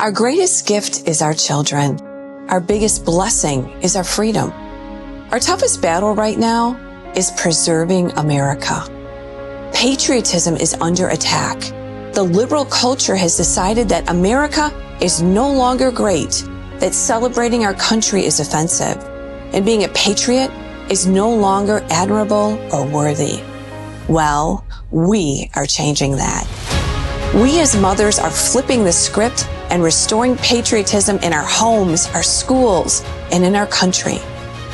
Our greatest gift is our children. Our biggest blessing is our freedom. Our toughest battle right now is preserving America. Patriotism is under attack. The liberal culture has decided that America is no longer great, that celebrating our country is offensive, and being a patriot is no longer admirable or worthy. Well, we are changing that. We as mothers are flipping the script and restoring patriotism in our homes, our schools, and in our country.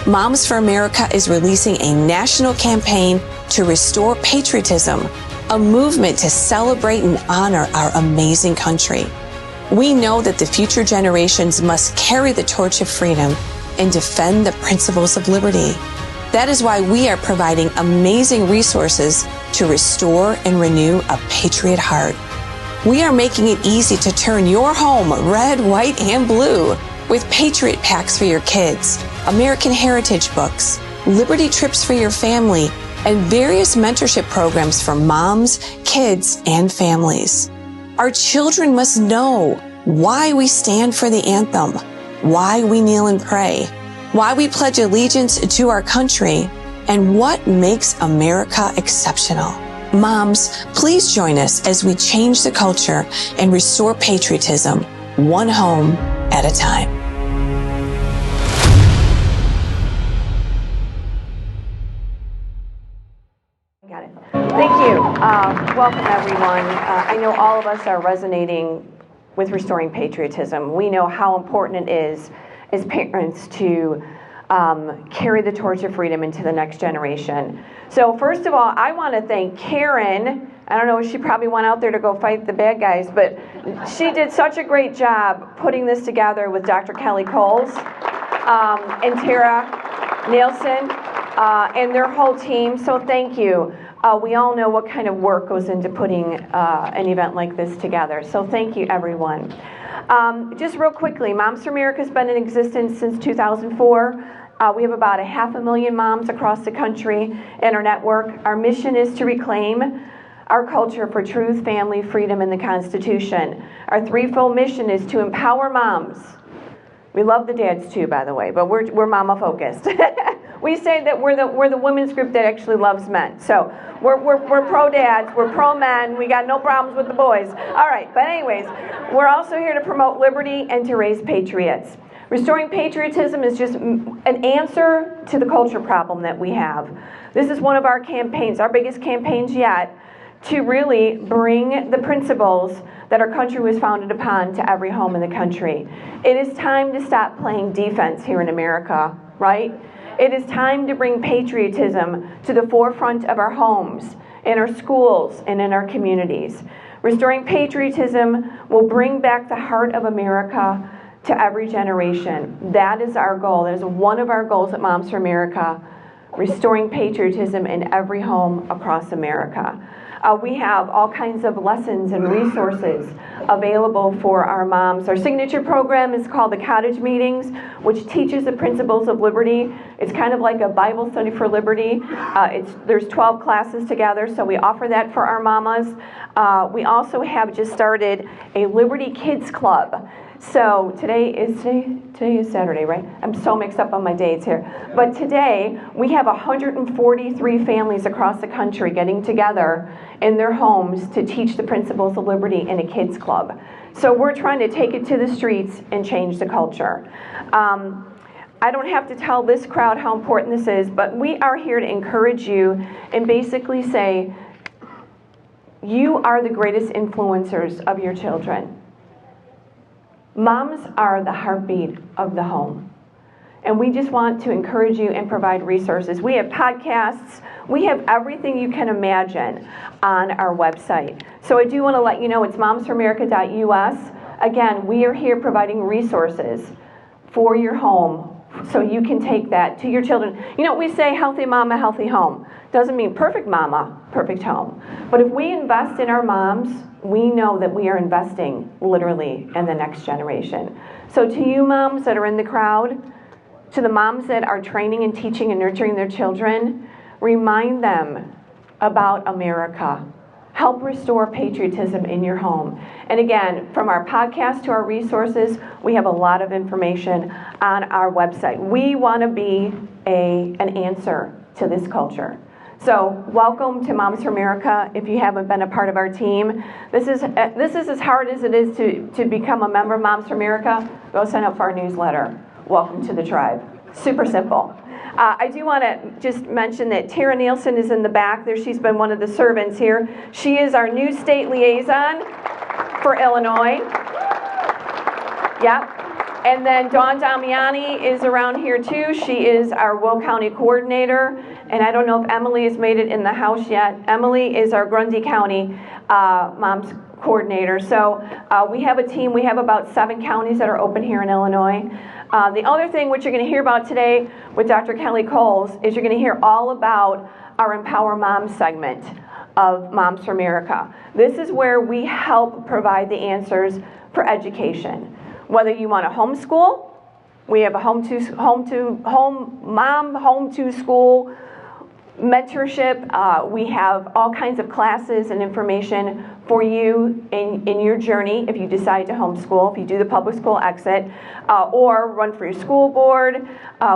Moms for America is releasing a national campaign to restore patriotism, a movement to celebrate and honor our amazing country. We know that the future generations must carry the torch of freedom and defend the principles of liberty. That is why we are providing amazing resources to restore and renew a patriot heart. We are making it easy to turn your home red, white, and blue with Patriot Packs for your kids, American Heritage books, Liberty trips for your family, and various mentorship programs for moms, kids, and families. Our children must know why we stand for the anthem, why we kneel and pray, why we pledge allegiance to our country, and what makes America exceptional. Moms, please join us as we change the culture and restore patriotism, one home at a time. Got it. Thank you. Welcome, everyone. I know all of us are resonating with restoring patriotism. We know how important it is as parents to carry the torch of freedom into the next generation. So first of all, I want to thank Karen. I don't know, she probably went out there to go fight the bad guys, but she did such a great job putting this together with Dr. Kelly Coles and Tara Nielsen and their whole team. So thank you. We all know what kind of work goes into putting an event like this together. So thank you, everyone. Just real quickly, Moms for America has been in existence since 2004. We have about 500,000 moms across the country in our network. Our mission is to reclaim our culture for truth, family, freedom, and the Constitution. Our threefold mission is to empower moms. We love the dads too, by the way, but we're mama focused. We say that we're the women's group that actually loves men. So we're pro dads, we're pro men, we got no problems with the boys. All right, but anyways, we're also here to promote liberty and to raise patriots. Restoring patriotism is just an answer to the culture problem that we have. This is one of our campaigns, our biggest campaigns yet, to really bring the principles that our country was founded upon to every home in the country. It is time to stop playing defense here in America, right? It is time to bring patriotism to the forefront of our homes, in our schools, and in our communities. Restoring patriotism will bring back the heart of America to every generation. That is our goal. That is one of our goals at Moms for America, restoring patriotism in every home across America. We have all kinds of lessons and resources available for our moms. Our signature program is called the Cottage Meetings, which teaches the principles of liberty. It's kind of like a Bible study for liberty. There's 12 classes together, so we offer that for our mamas. We also have just started a Liberty Kids Club. So today is Saturday, right? I'm so mixed up on my dates here. But today, we have 143 families across the country getting together in their homes to teach the principles of liberty in a kids club. So we're trying to take it to the streets and change the culture. I don't have to tell this crowd how important this is, but we are here to encourage you and basically say, you are the greatest influencers of your children. Moms are the heartbeat of the home. And we just want to encourage you and provide resources. We have podcasts. We have everything you can imagine on our website. So I do want to let you know it's momsforamerica.us. Again, we are here providing resources for your home so you can take that to your children. You know, we say healthy mama, healthy home. Doesn't mean perfect mama, perfect home. But if we invest in our moms, we know that we are investing literally in the next generation. So to you moms that are in the crowd, to the moms that are training and teaching and nurturing their children, remind them about America, Help restore patriotism in your home. And again, from our podcast to our resources, we have a lot of information on our website. We want to be an answer to this culture. So welcome to Moms for America. If you haven't been a part of our team, this is as hard as it is to become a member of Moms for America. Go sign up for our newsletter. Welcome to the tribe. Super simple. I do want to just mention that Tara Nielsen is in the back there. She's been one of the servants here. She is our new state liaison for Illinois. Yep. And then Dawn Damiani is around here too. She is our Will County coordinator. And I don't know if Emily has made it in the house yet. Emily is our Grundy County Moms coordinator. So we have a team. We have about 7 counties that are open here in Illinois. The other thing which you're going to hear about today with Dr. Kelly Coles is you're going to hear all about our Empower Moms segment of Moms for America. This is where we help provide the answers for education. Whether you want to homeschool, we have a home to school mentorship. We have all kinds of classes and information for you in your journey if you decide to homeschool, if you do the public school exit, or run for your school board.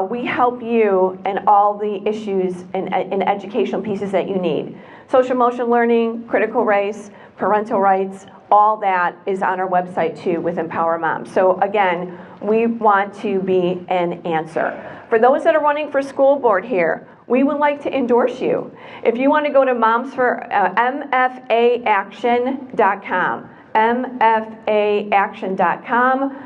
We help you in all the issues and educational pieces that you need. Social emotional learning, critical race, parental rights, all that is on our website too with Empower Moms. So again, we want to be an answer. For those that are running for school board here, we would like to endorse you. If you want to go to mfaaction.com, mfaaction.com,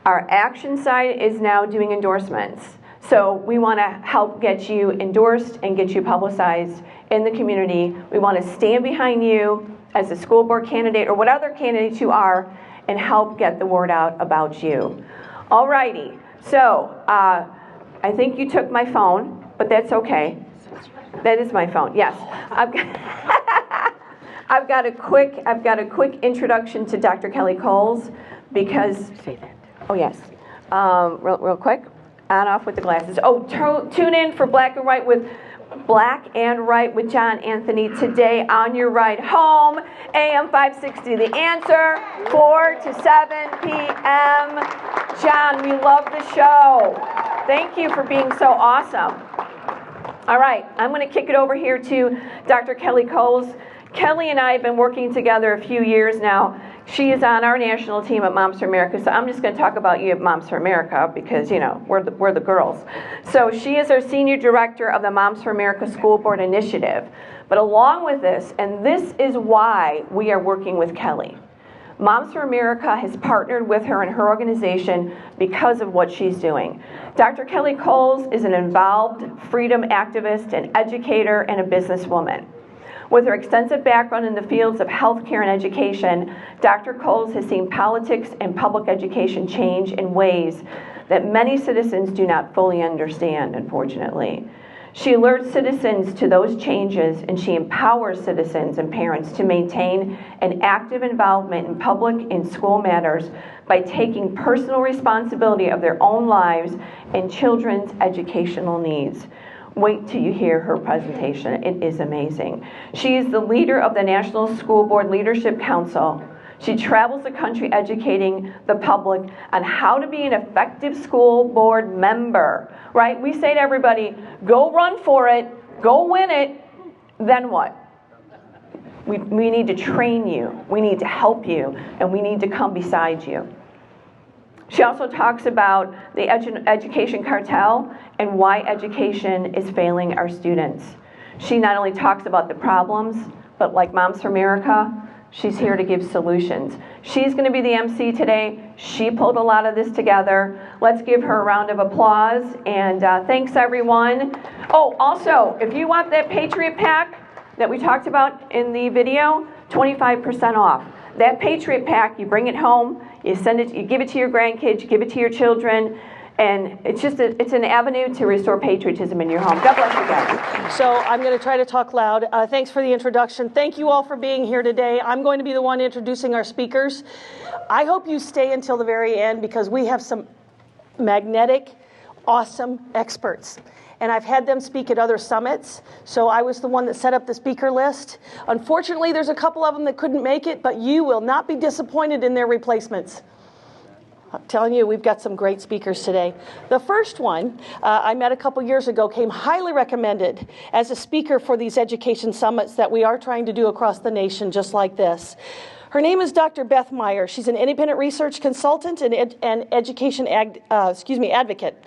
our action site is now doing endorsements. So we want to help get you endorsed and get you publicized in the community. We want to stand behind you as a school board candidate or what other candidates you are and help get the word out about you. Alrighty, so I think you took my phone. But that's okay. That is my phone. Yes, I've got a quick introduction to Dr. Kelly Coles because. Oh yes, real quick. On off with the glasses. Oh, tune in for Black and Right with John Anthony today on your ride home. AM 560. The Answer, 4 to 7 p.m. John, we love the show. Thank you for being so awesome. All right, I'm going to kick it over here to Dr. Kelly Coles. Kelly and I have been working together a few years now. She is on our national team at Moms for America, so I'm just going to talk about you at Moms for America because, you know, we're the girls. So she is our senior director of the Moms for America School Board Initiative. But along with this, and this is why we are working with Kelly, Moms for America has partnered with her and her organization because of what she's doing. Dr. Kelly Coles is an involved freedom activist, an educator, and a businesswoman. With her extensive background in the fields of healthcare and education, Dr. Coles has seen politics and public education change in ways that many citizens do not fully understand, unfortunately. She alerts citizens to those changes, and she empowers citizens and parents to maintain an active involvement in public and school matters by taking personal responsibility of their own lives and children's educational needs. Wait till you hear her presentation. It is amazing. She is the leader of the National School Board Leadership Council. She travels the country educating the public on how to be an effective school board member, right? We say to everybody, go run for it, go win it, then what? We need to train you, we need to help you, and we need to come beside you. She also talks about the education cartel and why education is failing our students. She not only talks about the problems, but like Moms for America, she's here to give solutions. She's going to be the MC today. She pulled a lot of this together. Let's give her a round of applause. And thanks, everyone. Oh, also, if you want that Patriot Pack that we talked about in the video, 25% off. That Patriot Pack, you bring it home, you send it, you give it to your grandkids, you give it to your children, and it's an avenue to restore patriotism in your home. God bless you guys. So I'm going to try to talk loud. Thanks for the introduction. Thank you all for being here today. I'm going to be the one introducing our speakers. I hope you stay until the very end because we have some magnetic, awesome experts. and I've had them speak at other summits. So I was the one that set up the speaker list. Unfortunately, there's a couple of them that couldn't make it, but you will not be disappointed in their replacements. I'm telling you, we've got some great speakers today. The first one I met a couple years ago, came highly recommended as a speaker for these education summits that we are trying to do across the nation just like this. Her name is Dr. Beth MEYERS. She's an independent research consultant and education advocate.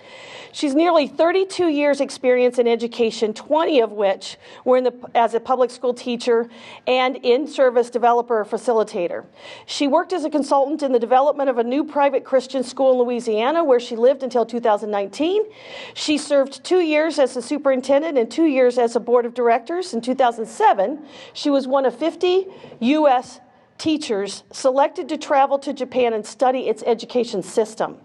She's nearly 32 years experience in education, 20 of which were as a public school teacher and in-service developer or facilitator. She worked as a consultant in the development of a new private Christian school in Louisiana, where she lived until 2019. She served 2 years as a superintendent and 2 years as a board of directors. In 2007, she was one of 50 U.S. teachers selected to travel to Japan and study its education system.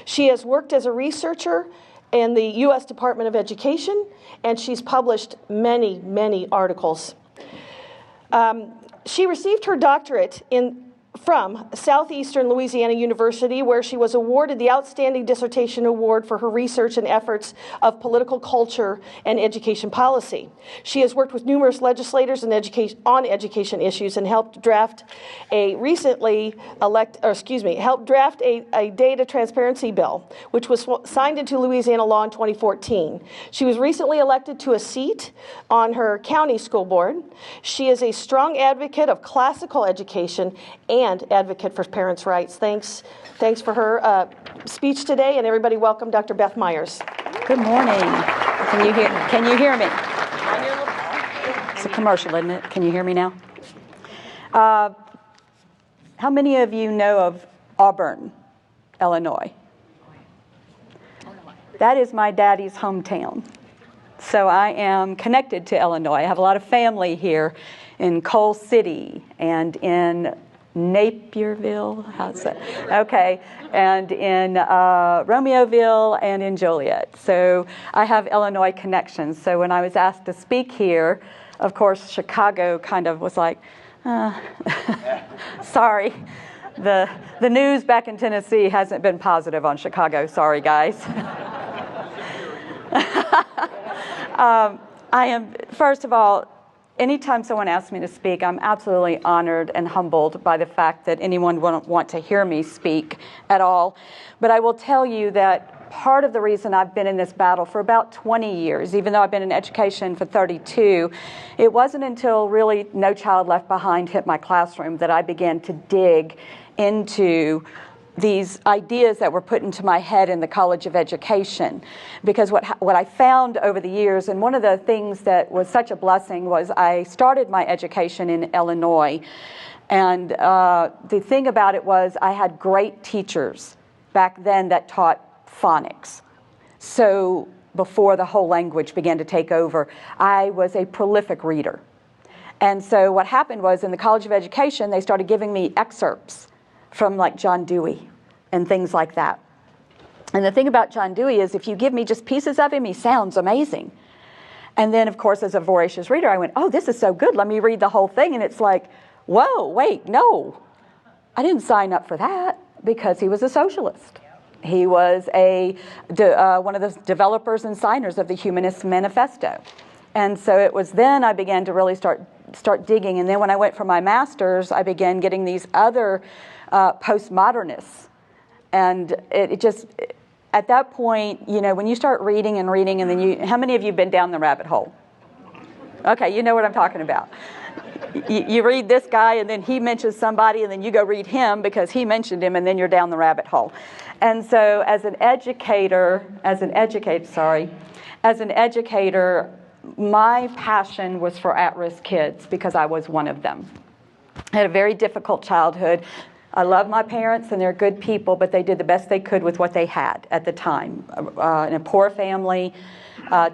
She has worked as a researcher in the U.S. Department of Education, and she's published many, many articles. She received her doctorate from Southeastern Louisiana University, where she was awarded the Outstanding Dissertation Award for her research and efforts of political culture and education policy. She has worked with numerous legislators on education issues and helped draft a data transparency bill, which was signed into Louisiana law in 2014. She was recently elected to a seat on her county school board. She is a strong advocate of classical education and advocate for parents' rights. Thanks for her speech today, and everybody welcome Dr. Beth MEYERS. Good morning. Can you hear me? It's a commercial, isn't it? Can you hear me now? How many of you know of Auburn, Illinois? That is my daddy's hometown. So I am connected to Illinois. I have a lot of family here in Coal City and in Napierville, how's that? Okay, and in Romeoville and in Joliet. So I have Illinois connections. So when I was asked to speak here, of course, Chicago kind of was like, sorry. The news back in Tennessee hasn't been positive on Chicago. Sorry, guys. I am, first of all, anytime someone asks me to speak, I'm absolutely honored and humbled by the fact that anyone wouldn't want to hear me speak at all. But I will tell you that part of the reason I've been in this battle for about 20 years, even though I've been in education for 32, it wasn't until really No Child Left Behind hit my classroom that I began to dig into these ideas that were put into my head in the College of Education. Because what I found over the years, and one of the things that was such a blessing, was I started my education in Illinois. And the thing about it was I had great teachers back then that taught phonics. So before the whole language began to take over, I was a prolific reader. And so what happened was in the College of Education, they started giving me excerpts from like John Dewey and things like that. And the thing about John Dewey is if you give me just pieces of him, he sounds amazing. And then, of course, as a voracious reader, I went, oh, this is so good. Let me read the whole thing. And it's like, whoa, wait, no. I didn't sign up for that because he was a socialist. He was one of the developers and signers of the Humanist Manifesto. And so it was then I began to really start digging. And then when I went for my master's, I began getting these other postmodernists. And it just, at that point, you know, when you start reading and then how many of you have been down the rabbit hole? Okay, you know what I'm talking about. You read this guy and then he mentions somebody and then you go read him because he mentioned him and then you're down the rabbit hole. And so as an educator, my passion was for at-risk kids because I was one of them. I had a very difficult childhood. I love my parents and they're good people, but they did the best they could with what they had at the time. In a poor family,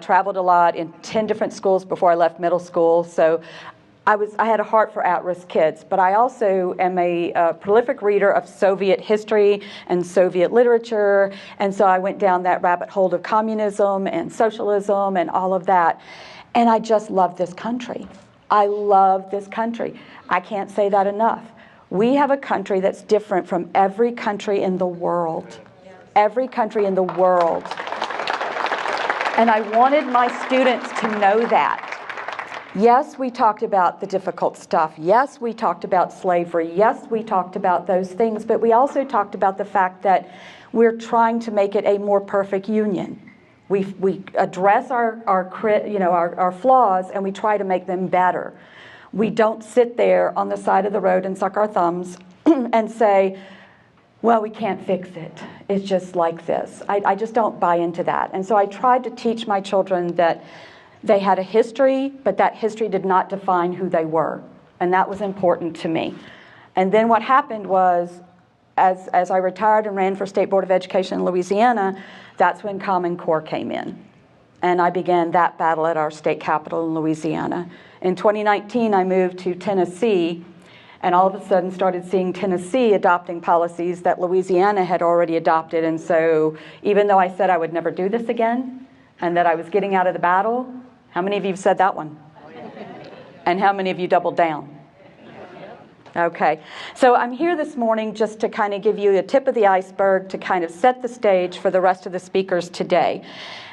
traveled a lot in 10 different schools before I left middle school. So I had a heart for at-risk kids, but I also am a prolific reader of Soviet history and Soviet literature, and so I went down that rabbit hole of communism and socialism and all of that, and I just love this country. I love this country. I can't say that enough. We have a country that's different from every country in the world. Every country in the world. And I wanted my students to know that. Yes, we talked about the difficult stuff. Yes, we talked about slavery. Yes, we talked about those things. But we also talked about the fact that we're trying to make it a more perfect union. We address our flaws, and we try to make them better. We don't sit there on the side of the road and suck our thumbs and say, well, we can't fix it. It's just like this. I just don't buy into that. And so I tried to teach my children that they had a history, but that history did not define who they were. And that was important to me. And then what happened was, as I retired and ran for State Board of Education in Louisiana, that's when Common Core came in. And I began that battle at our state capitol in Louisiana. In 2019, I moved to Tennessee, and all of a sudden started seeing Tennessee adopting policies that Louisiana had already adopted. And so even though I said I would never do this again, and that I was getting out of the battle, how many of you have said that one? And how many of you doubled down? Okay, so I'm here this morning just to kind of give you a tip of the iceberg to kind of set the stage for the rest of the speakers today.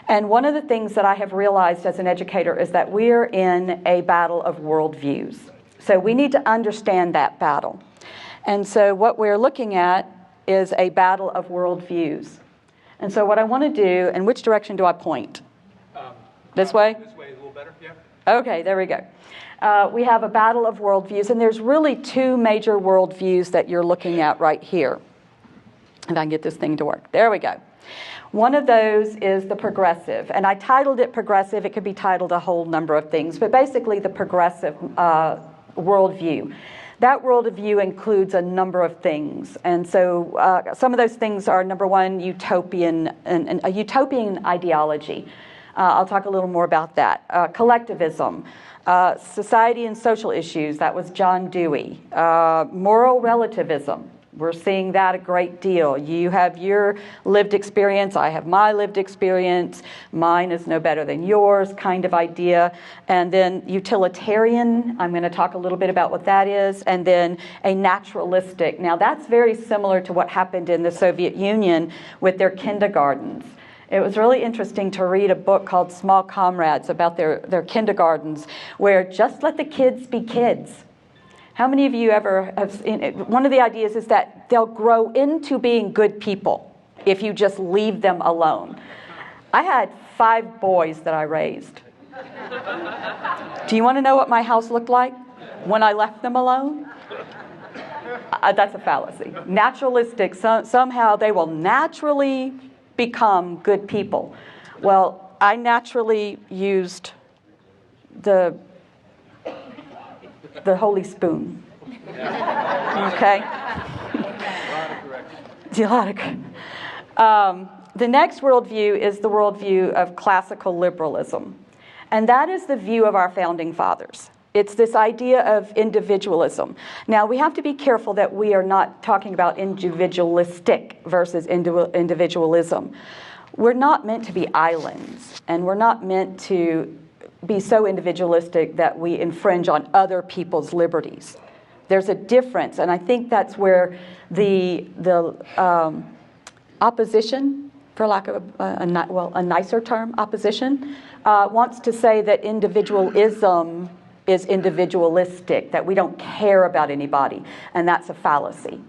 And one of the things that I have realized as an educator is that we're in a battle of worldviews. So we need to understand that battle. And so what we're looking at is a battle of worldviews. And so what I want to do, and which direction do I point? This way? This way is a little better, yeah. Okay, there we go. We have a battle of worldviews, and there's really two major worldviews that you're looking at right here. If I can get this thing to work. There we go. One of those is the progressive, and I titled it progressive. It could be titled a whole number of things, but basically the progressive worldview. That worldview includes a number of things, and so some of those things are, number one, utopian, and a utopian ideology. I'll talk a little more about that. Collectivism, society and social issues, that was John Dewey. Moral relativism, we're seeing that a great deal. You have your lived experience, I have my lived experience, mine is no better than yours kind of idea. And then utilitarian, I'm going to talk a little bit about what that is. And then a naturalistic. Now that's very similar to what happened in the Soviet Union with their kindergartens. It was really interesting to read a book called Small Comrades about their kindergartens, where just let the kids be kids. How many of you ever have seen it? One of the ideas is that they'll grow into being good people if you just leave them alone. I had 5 boys that I raised. Do you want to know what my house looked like when I left them alone? That's a fallacy. Naturalistic, somehow they will naturally become good people. Well, I naturally used the holy spoon. Okay? The next worldview is the worldview of classical liberalism. And that is the view of our founding fathers. It's this idea of individualism. Now, we have to be careful that we are not talking about individualistic versus individualism. We're not meant to be islands, and we're not meant to be so individualistic that we infringe on other people's liberties. There's a difference, and I think that's where the opposition, for lack of a nicer term, opposition, wants to say that individualism is individualistic, that we don't care about anybody, and that's a fallacy.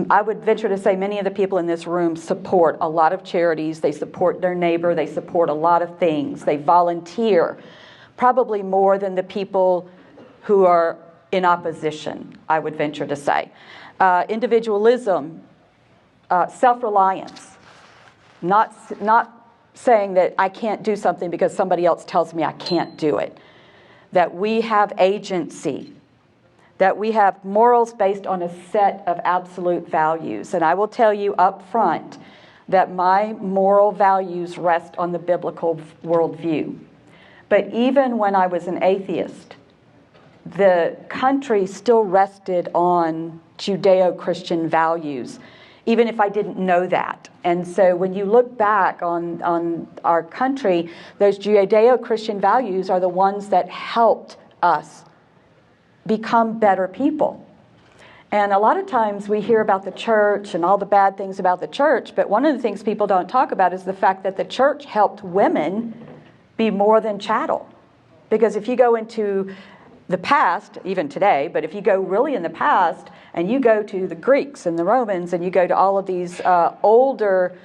I would venture to say many of the people in this room support a lot of charities, they support their neighbor, they support a lot of things, they volunteer, probably more than the people who are in opposition, I would venture to say. Individualism, self-reliance, not saying that I can't do something because somebody else tells me I can't do it. That we have agency, that we have morals based on a set of absolute values. And I will tell you up front that my moral values rest on the biblical worldview. But even when I was an atheist, the country still rested on Judeo-Christian values, even if I didn't know that. And so when you look back on our country, those Judeo-Christian values are the ones that helped us become better people. And a lot of times we hear about the church and all the bad things about the church, but one of the things people don't talk about is the fact that the church helped women be more than chattel. Because if you go into the past, even today, but if you go really in the past and you go to the Greeks and the Romans and you go to all of these older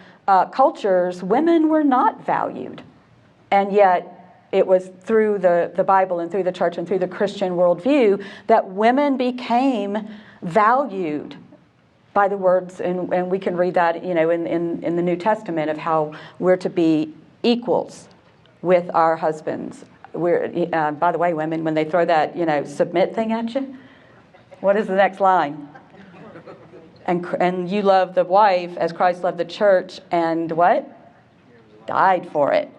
cultures, women were not valued. And yet it was through the Bible and through the church and through the Christian worldview that women became valued by the words, and we can read that, you know, in the New Testament of how we're to be equals with our husbands. We're, by the way, women, when they throw that, you know, submit thing at you, what is the next line? And you love the wife as Christ loved the church and what? Died for it.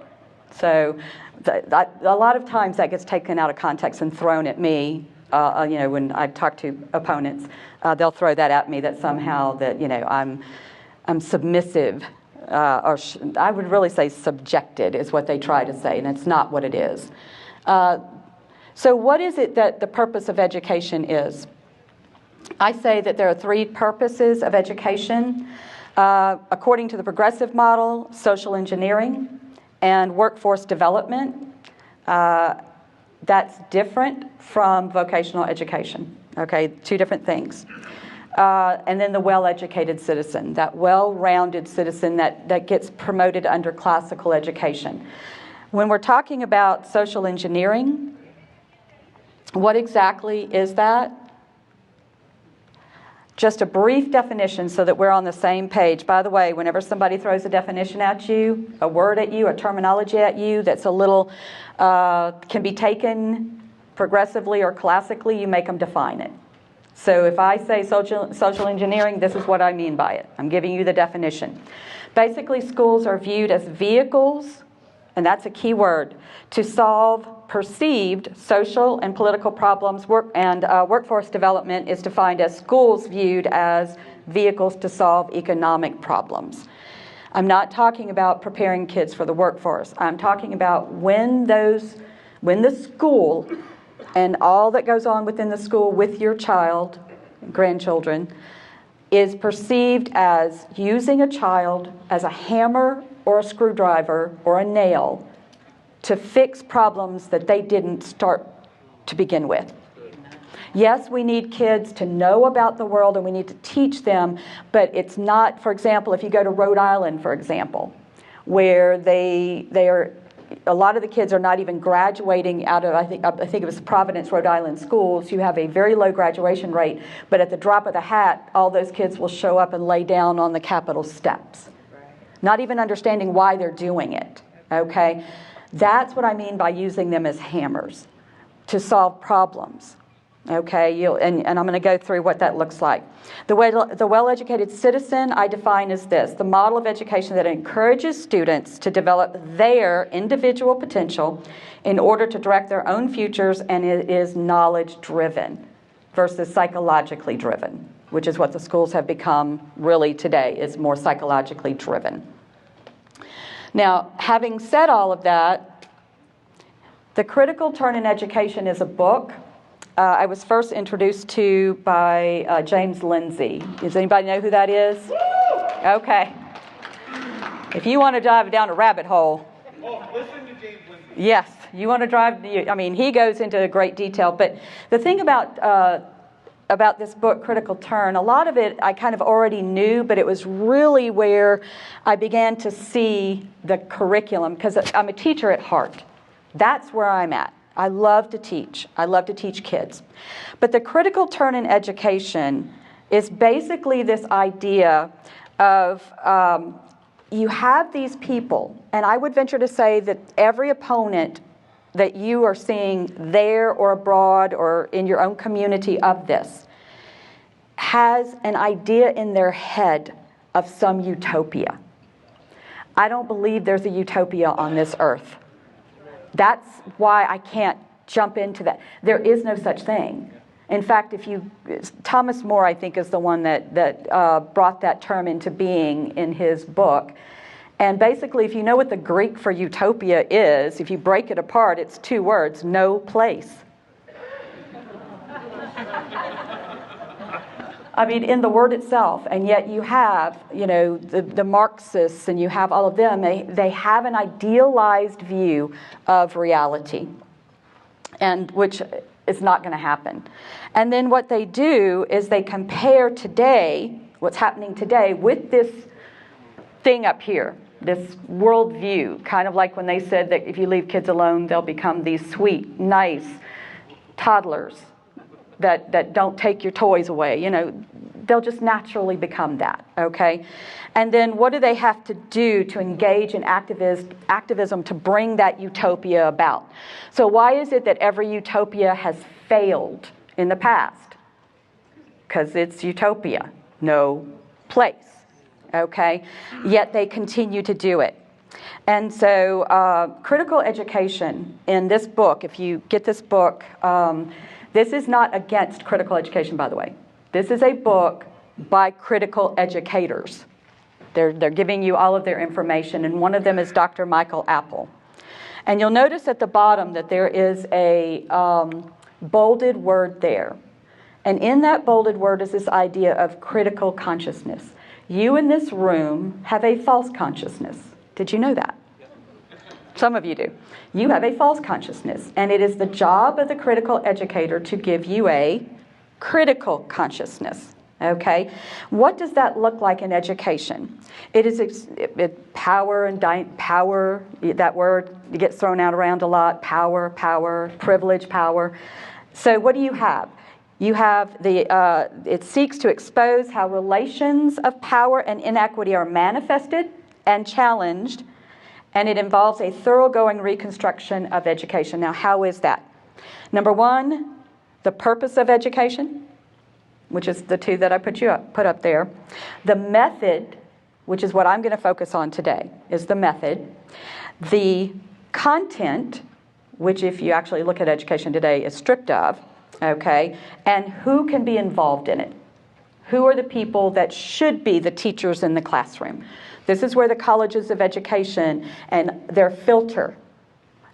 So a lot of times that gets taken out of context and thrown at me. You know, when I talk to opponents, they'll throw that at me that somehow that, you know, I'm submissive, or I would really say subjected is what they try to say, and it's not what it is. So what is it that the purpose of education is? I say that there are three purposes of education. According to the progressive model, social engineering and workforce development. That's different from vocational education, okay? Two different things. And then the well-educated citizen, that well-rounded citizen that gets promoted under classical education. When we're talking about social engineering, what exactly is that? Just a brief definition so that we're on the same page. By the way, whenever somebody throws a definition at you, a word at you, a terminology at you that's a little, can be taken progressively or classically, you make them define it. So if I say social engineering, this is what I mean by it. I'm giving you the definition. Basically, schools are viewed as vehicles, and that's a key word, to solve perceived social and political problems. Workforce development is defined as schools viewed as vehicles to solve economic problems. I'm not talking about preparing kids for the workforce. I'm talking about when the school and all that goes on within the school with your child, grandchildren, is perceived as using a child as a hammer or a screwdriver or a nail to fix problems that they didn't start to begin with. Yes, we need kids to know about the world and we need to teach them, but it's not, for example, if you go to Rhode Island, for example, where they are, a lot of the kids are not even graduating out of, I think it was Providence, Rhode Island schools. You have a very low graduation rate, but at the drop of the hat, all those kids will show up and lay down on the Capitol steps, not even understanding why they're doing it, okay? That's what I mean by using them as hammers to solve problems. Okay, and I'm going to go through what that looks like. The well-educated citizen I define as this: the model of education that encourages students to develop their individual potential in order to direct their own futures, and it is knowledge-driven versus psychologically driven, which is what the schools have become really today, is more psychologically driven. Now, having said all of that, The Critical Turn in Education is a book I was first introduced to by James Lindsay. Does anybody know who that is? Okay. If you want to dive down a rabbit hole. Listen to James Lindsay. Yes, you want to drive, I mean, he goes into great detail. But the thing about this book, Critical Turn, a lot of it I kind of already knew, but it was really where I began to see the curriculum, because I'm a teacher at heart. That's where I'm at. I love to teach. I love to teach kids. But the critical turn in education is basically this idea of you have these people, and I would venture to say that every opponent that you are seeing there or abroad or in your own community of this has an idea in their head of some utopia. I don't believe there's a utopia on this earth. That's why I can't jump into that. There is no such thing. In fact, Thomas More, I think, is the one that brought that term into being in his book. And basically, if you know what the Greek for utopia is, if you break it apart, it's two words: no place. I mean, in the word itself. And yet you have, the Marxists, and you have all of them. They have an idealized view of reality, and which is not going to happen. And then what they do is they compare today, what's happening today, with this thing up here, this worldview, kind of like when they said that if you leave kids alone, they'll become these sweet, nice toddlers that don't take your toys away. They'll just naturally become that, okay? And then what do they have to do to engage in activism to bring that utopia about? So why is it that every utopia has failed in the past? Because it's utopia, no place, okay? Yet they continue to do it. And so critical education in this book, if you get this book, this is not against critical education, by the way. This is a book by critical educators. They're giving you all of their information, and one of them is Dr. Michael Apple. And you'll notice at the bottom that there is a bolded word there. And in that bolded word is this idea of critical consciousness. You in this room have a false consciousness. Did you know that? Some of you do. You have a false consciousness, and it is the job of the critical educator to give you a critical consciousness. Okay? What does that look like in education? It is power and power, that word gets thrown out around a lot. Power, privilege, power. So what do you have? You have it seeks to expose how relations of power and inequity are manifested and challenged, and it involves a thoroughgoing reconstruction of education. Now, how is that? Number one, the purpose of education, which is the two that I put up there. The method, which is what I'm going to focus on today, is the method. The content, which if you actually look at education today is stripped of, okay, and who can be involved in it. Who are the people that should be the teachers in the classroom? This is where the colleges of education and their filter.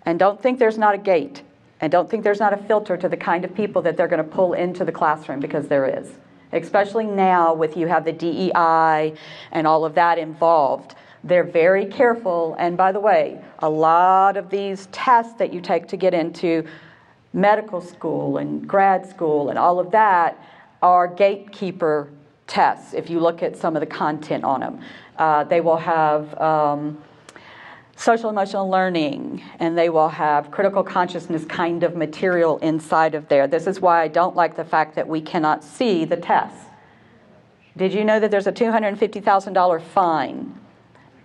And don't think there's not a gate. And don't think there's not a filter to the kind of people that they're going to pull into the classroom, because there is. Especially now with you have the DEI and all of that involved. They're very careful. And by the way, a lot of these tests that you take to get into medical school and grad school and all of that are gatekeeper tests. If you look at some of the content on them, they will have social emotional learning, and they will have critical consciousness kind of material inside of there. This is why I don't like the fact that we cannot see the tests. Did you know that there's a $250,000 fine,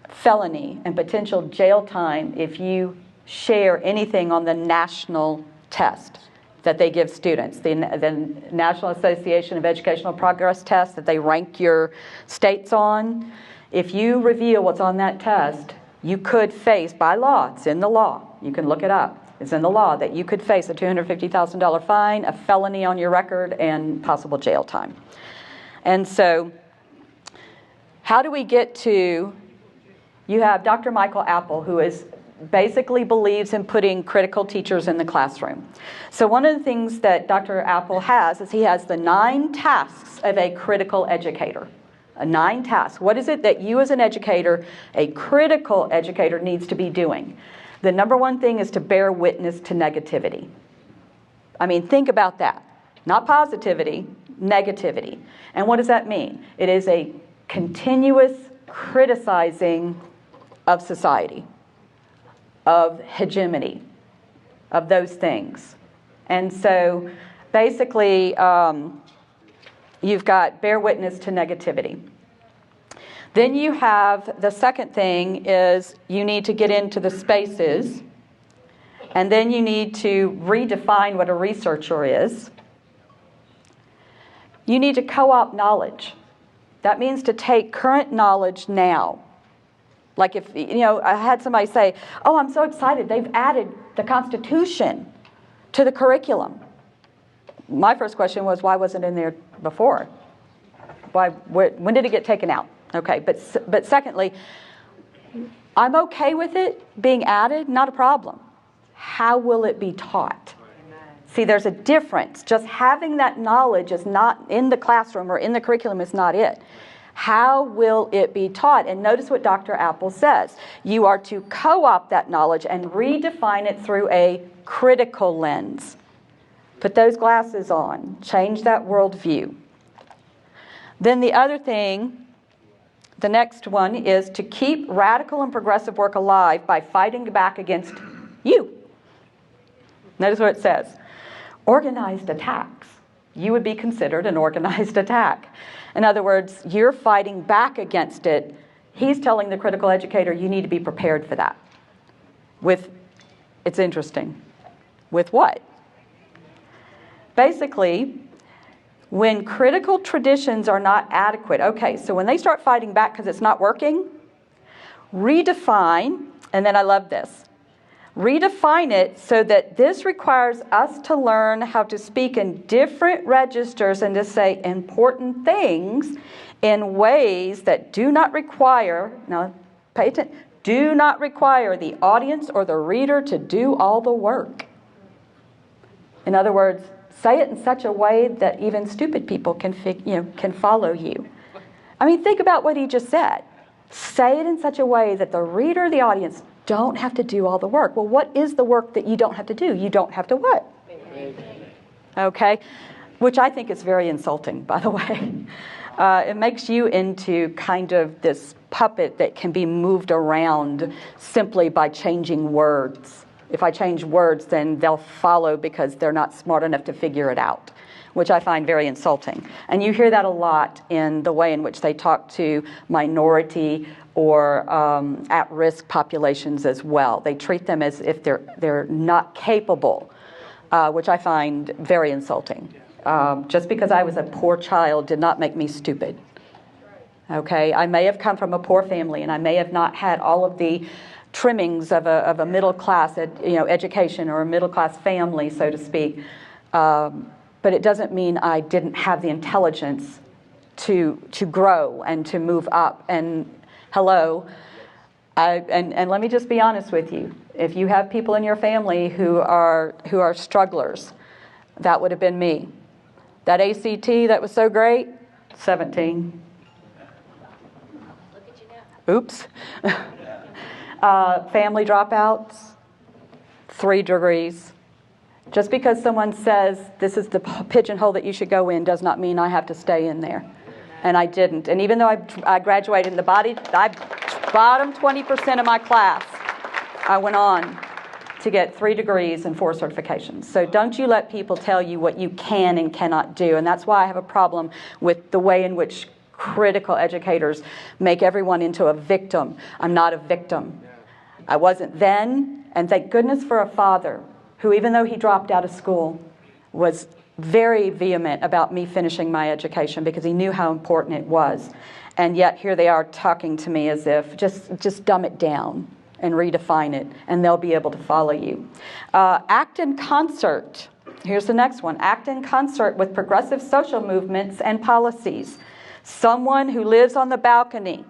felony, and potential jail time if you share anything on the national test that they give students, the National Association of Educational Progress test that they rank your states on? If you reveal what's on that test, you could face, by law, it's in the law, you can look it up, it's in the law, that you could face a $250,000 fine, a felony on your record, and possible jail time. And so, how do we get to, you have Dr. Michael Apple, who is basically believes in putting critical teachers in the classroom. So one of the things that Dr. Apple has is he has the 9 tasks of a critical educator. 9 tasks. What is it that you as an educator, a critical educator, needs to be doing? The number one thing is to bear witness to negativity. I mean, think about that. Not positivity, negativity. And what does that mean? It is a continuous criticizing of society, of hegemony, of those things. And so basically, you've got bear witness to negativity. Then you have the second thing is you need to get into the spaces, and then you need to redefine what a researcher is. You need to co-opt knowledge. That means to take current knowledge now. Like if, I had somebody say, oh, I'm so excited, they've added the Constitution to the curriculum. My first question was, why wasn't it in there before? When did it get taken out? Okay, but secondly, I'm okay with it being added, not a problem. How will it be taught? See, there's a difference. Just having that knowledge is not in the classroom or in the curriculum is not it. How will it be taught? And notice what Dr. Apple says. You are to co-opt that knowledge and redefine it through a critical lens. Put those glasses on. Change that worldview. Then the other thing, the next one, is to keep radical and progressive work alive by fighting back against you. Notice what it says. Organized attacks. You would be considered an organized attack. In other words, you're fighting back against it. He's telling the critical educator, you need to be prepared for that. It's interesting. With what? Basically, when critical traditions are not adequate, okay, so when they start fighting back because it's not working, redefine, and then I love this, redefine it so that this requires us to learn how to speak in different registers and to say important things in ways that do not require, now pay attention, do not require the audience or the reader to do all the work. In other words, say it in such a way that even stupid people can follow you. I mean, think about what he just said. Say it in such a way that the reader or the audience don't have to do all the work. Well, what is the work that you don't have to do? You don't have to what? Okay? Which I think is very insulting, by the way. It makes you into kind of this puppet that can be moved around simply by changing words. If I change words, then they'll follow because they're not smart enough to figure it out, which I find very insulting. And you hear that a lot in the way in which they talk to minority or at-risk populations as well. They treat them as if they're not capable, which I find very insulting. Just because I was a poor child did not make me stupid. Okay, I may have come from a poor family, and I may have not had all of the trimmings of a middle class education or a middle class family, so to speak. But it doesn't mean I didn't have the intelligence to grow and to move up. And hello, and let me just be honest with you. If you have people in your family who are strugglers, that would have been me. That ACT that was so great, 17. Look at you now. Oops. Family dropouts, 3 degrees. Just because someone says this is the pigeonhole that you should go in does not mean I have to stay in there. And I didn't. And even though I graduated in the bottom 20% of my class, I went on to get 3 degrees and 4 certifications. So don't you let people tell you what you can and cannot do. And that's why I have a problem with the way in which critical educators make everyone into a victim. I'm not a victim. I wasn't then, and thank goodness for a father who, even though he dropped out of school, was very vehement about me finishing my education because he knew how important it was. And yet here they are talking to me as if, just dumb it down and redefine it, and they'll be able to follow you. Act in concert. Here's the next one. Act in concert with progressive social movements and policies. Someone who lives on the balcony.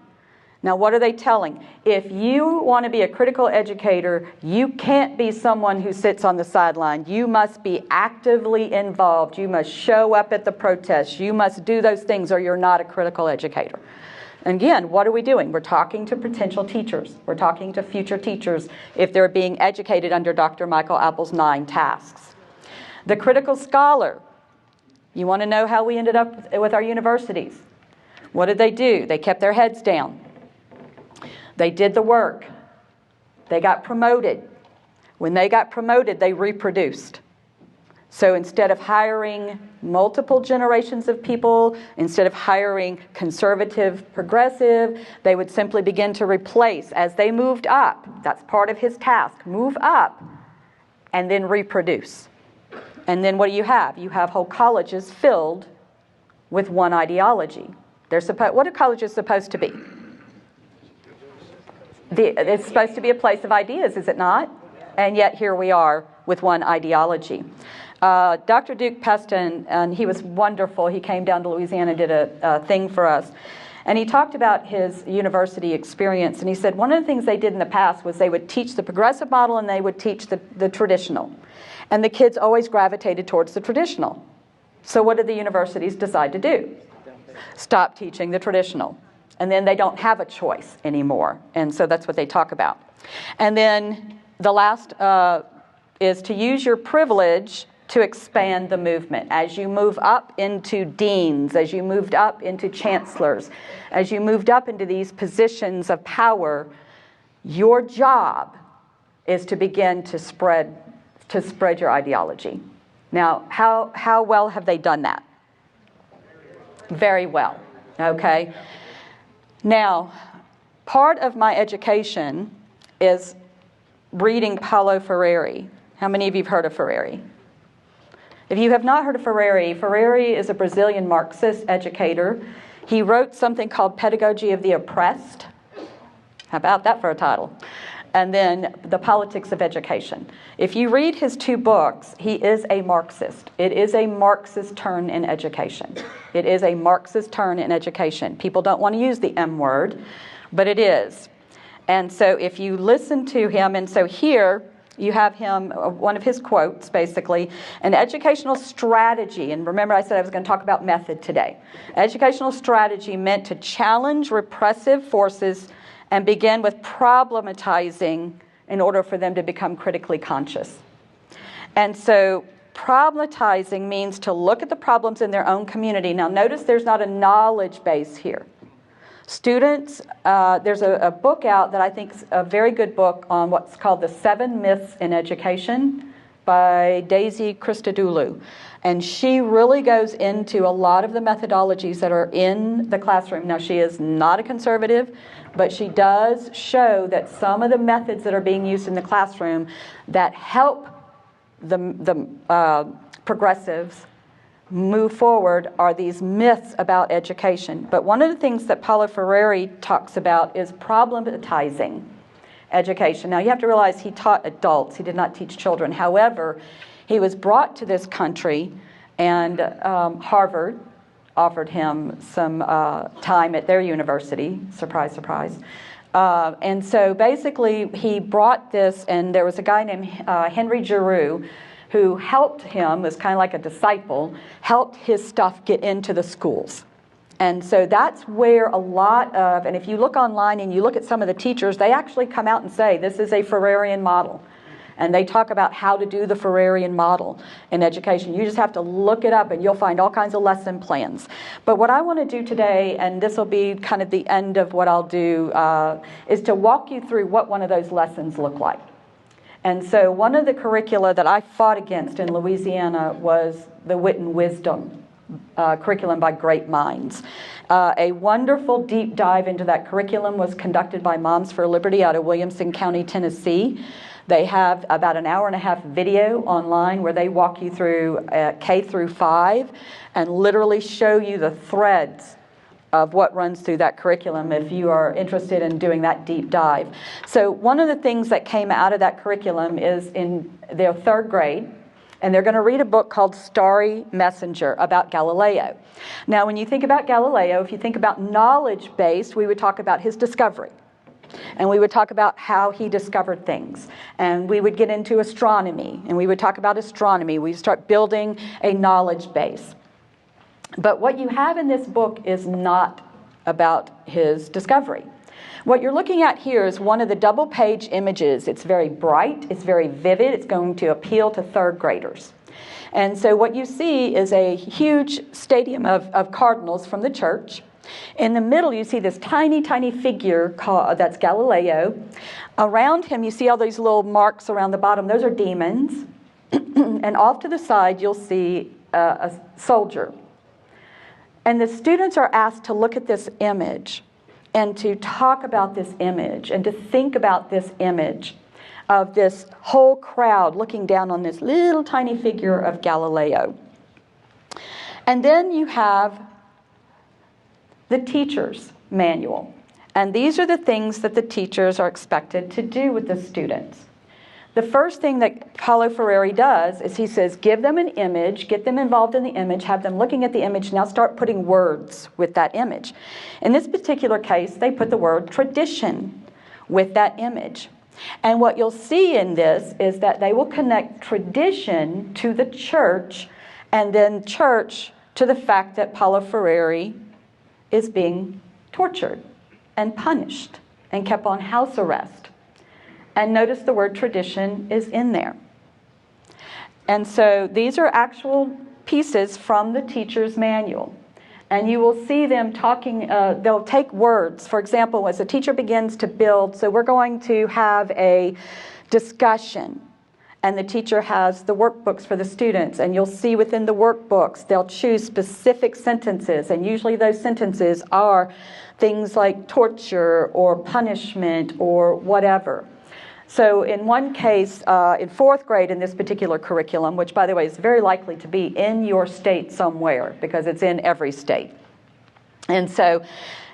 Now, what are they telling? If you want to be a critical educator, you can't be someone who sits on the sideline. You must be actively involved. You must show up at the protests. You must do those things or you're not a critical educator. And again, what are we doing? We're talking to potential teachers. We're talking to future teachers if they're being educated under Dr. Michael Apple's 9 tasks. The critical scholar. You want to know how we ended up with our universities? What did they do? They kept their heads down. They did the work. They got promoted. When they got promoted, they reproduced. So instead of hiring multiple generations of people, instead of hiring conservative, progressive, they would simply begin to replace as they moved up. That's part of his task. Move up and then reproduce. And then what do you have? You have whole colleges filled with one ideology. What are colleges supposed to be? It's supposed to be a place of ideas, is it not? And yet here we are with one ideology. Dr. Duke Peston, and he was wonderful. He came down to Louisiana and did a thing for us. And he talked about his university experience. And he said one of the things they did in the past was they would teach the progressive model and they would teach the traditional. And the kids always gravitated towards the traditional. So what did the universities decide to do? Stop teaching the traditional. And then they don't have a choice anymore. And so that's what they talk about. And then the last is to use your privilege to expand the movement. As you move up into deans, as you moved up into chancellors, as you moved up into these positions of power, your job is to begin to spread your ideology. Now, how well have they done that? Very well, okay? Now, part of my education is reading Paulo Freire. How many of you have heard of Freire? If you have not heard of Freire, Freire is a Brazilian Marxist educator. He wrote something called Pedagogy of the Oppressed. How about that for a title? And then The Politics of Education. If you read his 2 books, he is a Marxist. It is a Marxist turn in education. It is a Marxist turn in education. People don't want to use the M word, but it is. And so if you listen to him, and so here you have him, one of his quotes, basically, an educational strategy, and remember I said I was going to talk about method today. Educational strategy meant to challenge repressive forces and begin with problematizing in order for them to become critically conscious. And so problematizing means to look at the problems in their own community. Now notice there's not a knowledge base here. Students, there's a book out that I think is a very good book on what's called the 7 Myths in Education by Daisy Christodoulou. And she really goes into a lot of the methodologies that are in the classroom. Now, she is not a conservative, but she does show that some of the methods that are being used in the classroom that help the progressives move forward are these myths about education. But one of the things that Paulo Freire talks about is problematizing education. Now, you have to realize he taught adults. He did not teach children. However, he was brought to this country, and Harvard offered him some time at their university. Surprise, surprise. And so basically he brought this, and there was a guy named Henry Giroux who helped him, was kind of like a disciple, helped his stuff get into the schools. And so that's where a lot of, and if you look online and you look at some of the teachers, they actually come out and say, this is a Freirean model. And they talk about how to do the Freirean model in education. You just have to look it up and you'll find all kinds of lesson plans. But what I want to do today, and this will be kind of the end of what I'll do, is to walk you through what one of those lessons look like. And so one of the curricula that I fought against in Louisiana was the Wit and Wisdom curriculum by Great Minds. A wonderful deep dive into that curriculum was conducted by Moms for Liberty out of Williamson County, Tennessee. They have about an hour-and-a-half video online where they walk you through K through 5 and literally show you the threads of what runs through that curriculum if you are interested in doing that deep dive. So one of the things that came out of that curriculum is in their 3rd grade, and they're going to read a book called Starry Messenger about Galileo. Now, when you think about Galileo, if you think about knowledge-based, we would talk about his discovery. And we would talk about how he discovered things. And we would get into astronomy, and we would talk about astronomy. We start building a knowledge base. But what you have in this book is not about his discovery. What you're looking at here is one of the double-page images. It's very bright, it's very vivid, it's going to appeal to 3rd graders. And so what you see is a huge stadium of cardinals from the church. In the middle, you see this tiny, tiny figure that's Galileo. Around him, you see all these little marks around the bottom. Those are demons. And off to the side, you'll see a soldier. And the students are asked to look at this image and to talk about this image and to think about this image of this whole crowd looking down on this little tiny figure of Galileo. And then you have the teacher's manual. And these are the things that the teachers are expected to do with the students. The first thing that Paulo Freire does is he says, give them an image, get them involved in the image, have them looking at the image, now start putting words with that image. In this particular case, they put the word tradition with that image. And what you'll see in this is that they will connect tradition to the church, and then church to the fact that Paulo Freire is being tortured and punished and kept on house arrest. And notice the word tradition is in there. And so these are actual pieces from the teacher's manual. And you will see them talking, they'll take words. For example, as a teacher begins to build, so we're going to have a discussion. And the teacher has the workbooks for the students. And you'll see within the workbooks, they'll choose specific sentences. And usually those sentences are things like torture or punishment or whatever. So in one case, in fourth grade in this particular curriculum, which by the way is very likely to be in your state somewhere because it's in every state. And so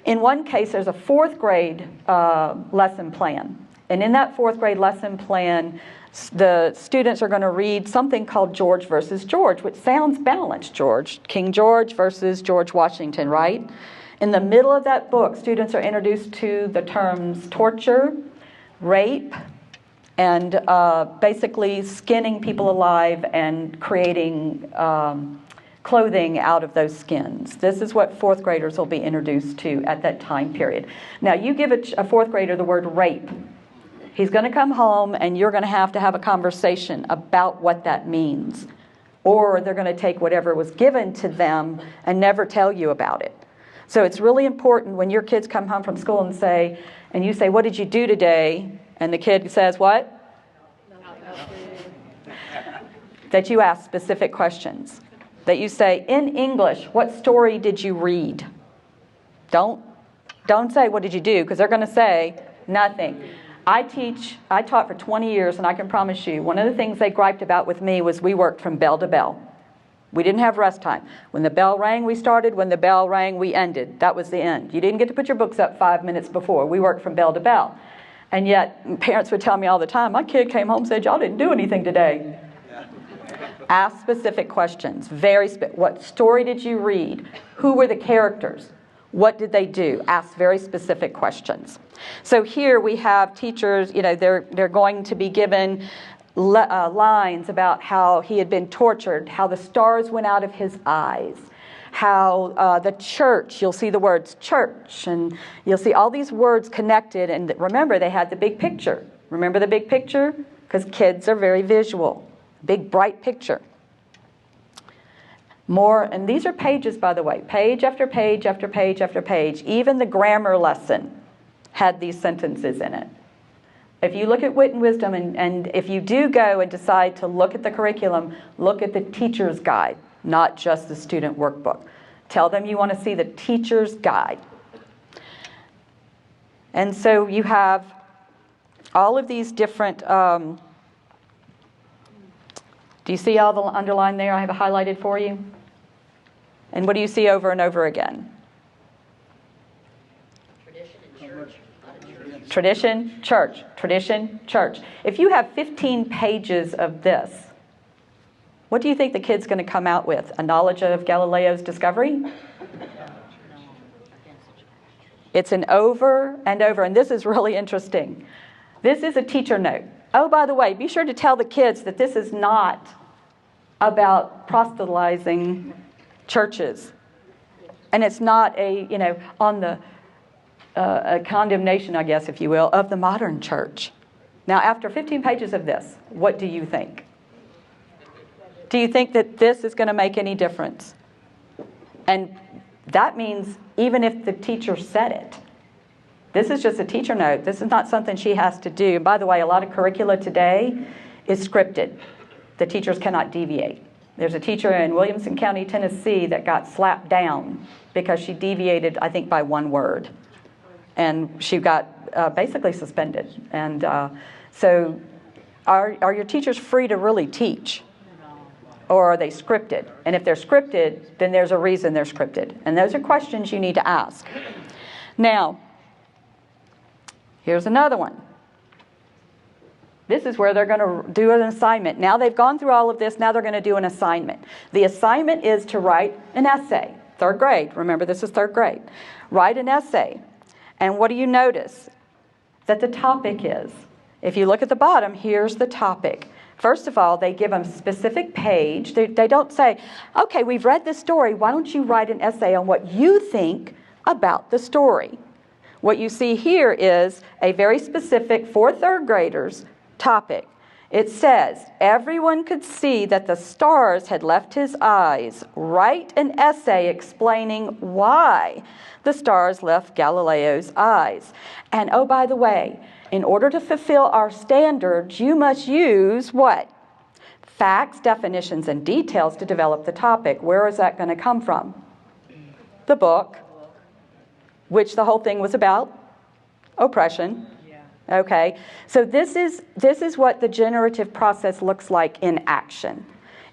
in one case, there's a fourth grade lesson plan. And in that fourth grade lesson plan, the students are going to read something called George versus George, which sounds balanced, King George versus George Washington, right? In the middle of that book, students are introduced to the terms torture, rape, and basically skinning people alive and creating clothing out of those skins. This is what fourth graders will be introduced to at that time period. Now, you give a fourth grader the word rape. He's going to come home and you're going to have a conversation about what that means. Or they're going to take whatever was given to them and never tell you about it. So it's really important when your kids come home from school and you say, what did you do today? And the kid says, what? That you ask specific questions. That you say, in English, what story did you read? Don't say, what did you do? Because they're going to say, nothing. I taught for 20 years, and I can promise you, one of the things they griped about with me was we worked from bell to bell. We didn't have rest time. When the bell rang, we started. When the bell rang, we ended. That was the end. You didn't get to put your books up 5 minutes before. We worked from bell to bell. And yet, parents would tell me all the time, my kid came home and said, y'all didn't do anything today. Ask specific questions. What story did you read? Who were the characters? What did they do? Ask very specific questions. So here we have teachers, they're going to be given lines about how he had been tortured, how the stars went out of his eyes, how the church, you'll see the words church, and you'll see all these words connected. And remember, they had the big picture. Remember the big picture? Because kids are very visual. Big, bright picture. More, and these are pages, by the way, page after page after page after page. Even the grammar lesson had these sentences in it. If you look at Wit and Wisdom, and if you do go and decide to look at the curriculum, look at the teacher's guide, not just the student workbook. Tell them you want to see the teacher's guide. And so you have all of these different... do you see all the underlined there? I have it highlighted for you. And what do you see over and over again? Tradition and church. Tradition, church. Tradition, church. If you have 15 pages of this, what do you think the kid's going to come out with? A knowledge of Galileo's discovery? It's an over and over. And this is really interesting. This is a teacher note. Oh, by the way, be sure to tell the kids that this is not about proselytizing churches. And it's not on the a condemnation, I guess, if you will, of the modern church. Now, after 15 pages of this, what do you think? Do you think that this is going to make any difference? And that means even if the teacher said it, this is just a teacher note. This is not something she has to do. By the way, a lot of curricula today is scripted. The teachers cannot deviate. There's a teacher in Williamson County, Tennessee that got slapped down because she deviated, I think, by one word. And she got basically suspended. And so are your teachers free to really teach? Or are they scripted? And if they're scripted, then there's a reason they're scripted. And those are questions you need to ask. Now, here's another one. This is where they're going to do an assignment. Now they've gone through all of this. Now they're going to do an assignment. The assignment is to write an essay. Third grade. Remember, this is third grade. Write an essay. And what do you notice? That the topic is If you look at the bottom, here's the topic. First of all, they give them a specific page. They don't say, okay, we've read this story. Why don't you write an essay on what you think about the story? What you see here is a very specific, for third graders, topic. It says, everyone could see that the stars had left his eyes. Write an essay explaining why the stars left Galileo's eyes. And oh, by the way, in order to fulfill our standards, you must use what? Facts, definitions, and details to develop the topic. Where is that going to come from? The book, which the whole thing was about, oppression. Okay, so this is what the generative process looks like in action.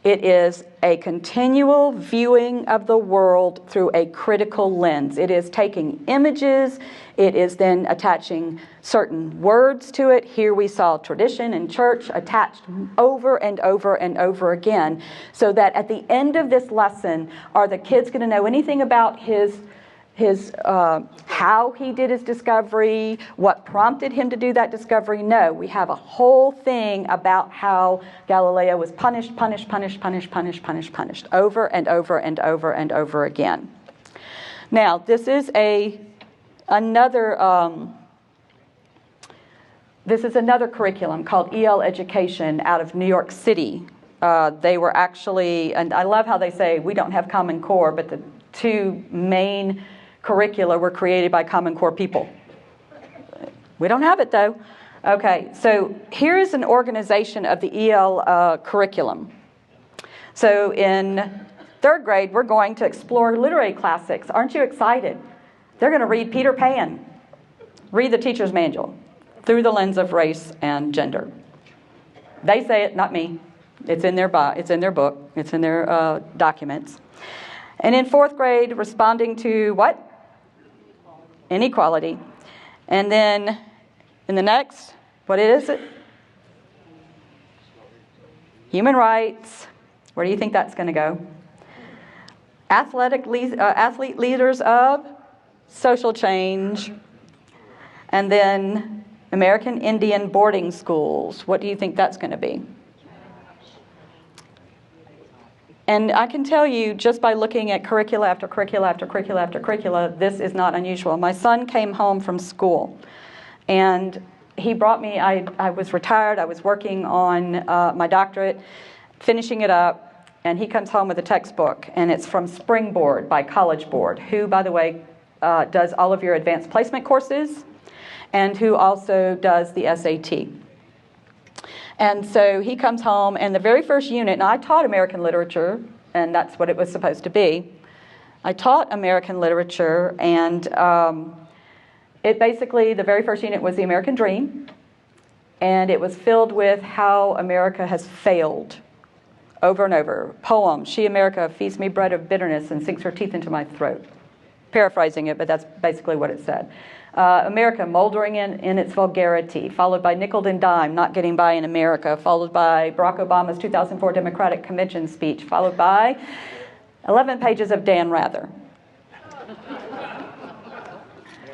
It is a continual viewing of the world through a critical lens. It is taking images, it is then attaching certain words to it. Here we saw tradition and church attached over and over and over again, so that at the end of this lesson, are the kids going to know anything about his how he did his discovery, what prompted him to do that discovery? No, we have a whole thing about how Galileo was punished over and over and over and over again. Now, this is another curriculum called EL Education out of New York City. They were actually, and I love how they say we don't have Common Core, but the two main curricula were created by Common Core people. We don't have it though. Okay, so here's an organization of the EL curriculum. So in third grade, we're going to explore literary classics. Aren't you excited? They're going to read Peter Pan, read the teacher's manual through the lens of race and gender. They say it, not me. It's in their book. It's in their documents. And in fourth grade, responding to what? Inequality. And then in the next, what is it? Human rights. Where do you think that's going to go? Athlete leaders of social change. And then American Indian boarding schools. What do you think that's going to be? And I can tell you, just by looking at curricula after curricula after curricula after curricula, this is not unusual. My son came home from school, and he brought me, I was retired, I was working on my doctorate, finishing it up, and he comes home with a textbook, and it's from Springboard by College Board, who, by the way, does all of your advanced placement courses, and who also does the SAT. And so he comes home, and the very first unit, and I taught American literature, and that's what it was supposed to be. I taught American literature, and it basically, the very first unit was the American Dream, and it was filled with how America has failed over and over. Poem, She, America, feeds me bread of bitterness and sinks her teeth into my throat. Paraphrasing it, but that's basically what it said. America moldering in its vulgarity, followed by nickel and dime, not getting by in America, followed by Barack Obama's 2004 Democratic Convention speech, followed by 11 pages of Dan Rather.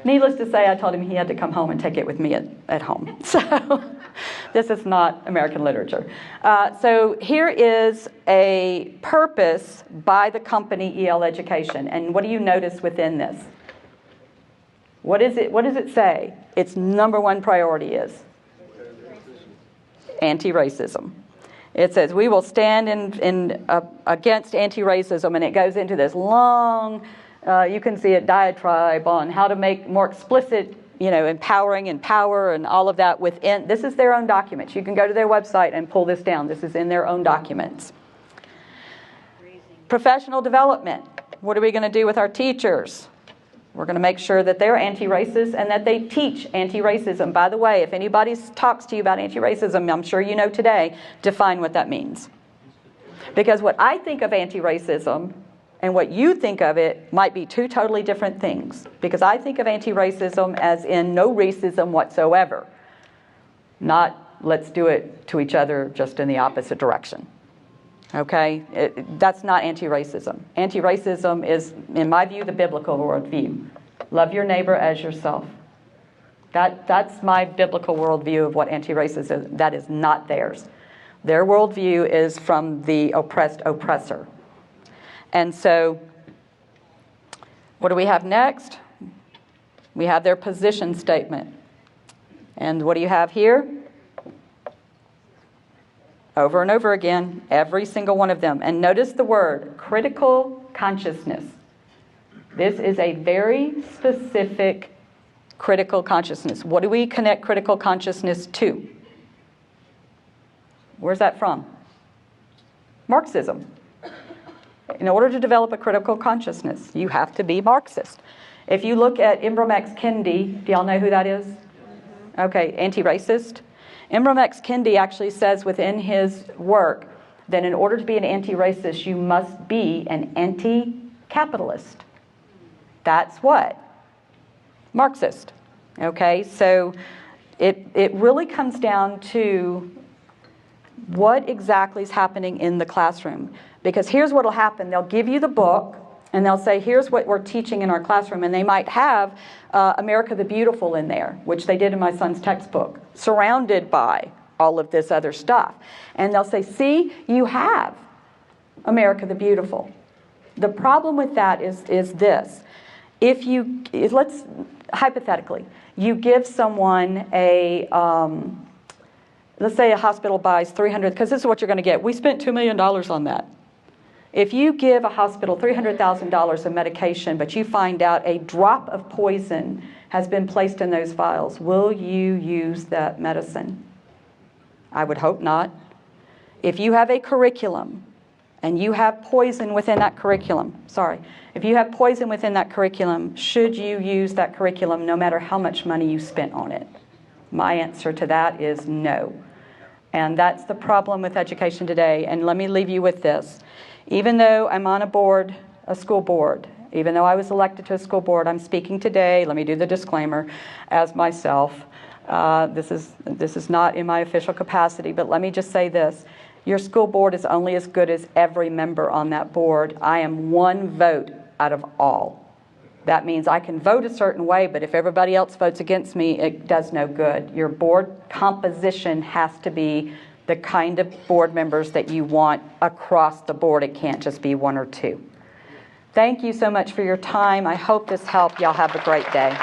Needless to say, I told him he had to come home and take it with me at home. So this is not American literature. So here is a purpose by the company EL Education. And what do you notice within this? What does it say? Its number one priority is anti-racism. It says we will stand against anti-racism, and it goes into this long, you can see it, diatribe on how to make more explicit, empowering and power and all of that within. This is their own documents. You can go to their website and pull this down. This is in their own documents. Professional development. What are we going to do with our teachers? We're going to make sure that they're anti-racist and that they teach anti-racism. By the way, if anybody talks to you about anti-racism, I'm sure you know today, define what that means. Because what I think of anti-racism and what you think of it might be two totally different things. Because I think of anti-racism as in no racism whatsoever. Not let's do it to each other just in the opposite direction. Okay? That's not anti-racism. Anti-racism is, in my view, the biblical worldview. Love your neighbor as yourself. That's my biblical worldview of what anti-racism is. That is not theirs. Their worldview is from the oppressed oppressor. And so, what do we have next? We have their position statement. And what do you have here? Over and over again, every single one of them. And notice the word, critical consciousness. This is a very specific critical consciousness. What do we connect critical consciousness to? Where's that from? Marxism. In order to develop a critical consciousness, you have to be Marxist. If you look at Ibram X. Kendi, do y'all know who that is? Okay, anti-racist. Ibram X. Kendi actually says within his work that in order to be an anti-racist, you must be an anti-capitalist. That's what? Marxist. Okay, so it really comes down to what exactly is happening in the classroom. Because here's what will happen. They'll give you the book, and they'll say, here's what we're teaching in our classroom. And they might have America the Beautiful in there, which they did in my son's textbook, surrounded by all of this other stuff. And they'll say, see, you have America the Beautiful. The problem with that is this. Let's hypothetically, you give someone a, let's say a hospital buys 300, because this is what you're going to get. We spent $2 million on that. If you give a hospital $300,000 of medication, but you find out a drop of poison has been placed in those vials, will you use that medicine? I would hope not. If you have a curriculum and you have poison within that curriculum, if you have poison within that curriculum, should you use that curriculum no matter how much money you spent on it? My answer to that is no. And that's the problem with education today. And let me leave you with this. Even though I'm on a school board, even though I was elected to a school board, I'm speaking today, let me do the disclaimer, as myself. This is not in my official capacity, but let me just say this. Your school board is only as good as every member on that board. I am one vote out of all. That means I can vote a certain way, but if everybody else votes against me, it does no good. Your board composition has to be the kind of board members that you want across the board. It can't just be one or two. Thank you so much for your time. I hope this helped. Y'all have a great day.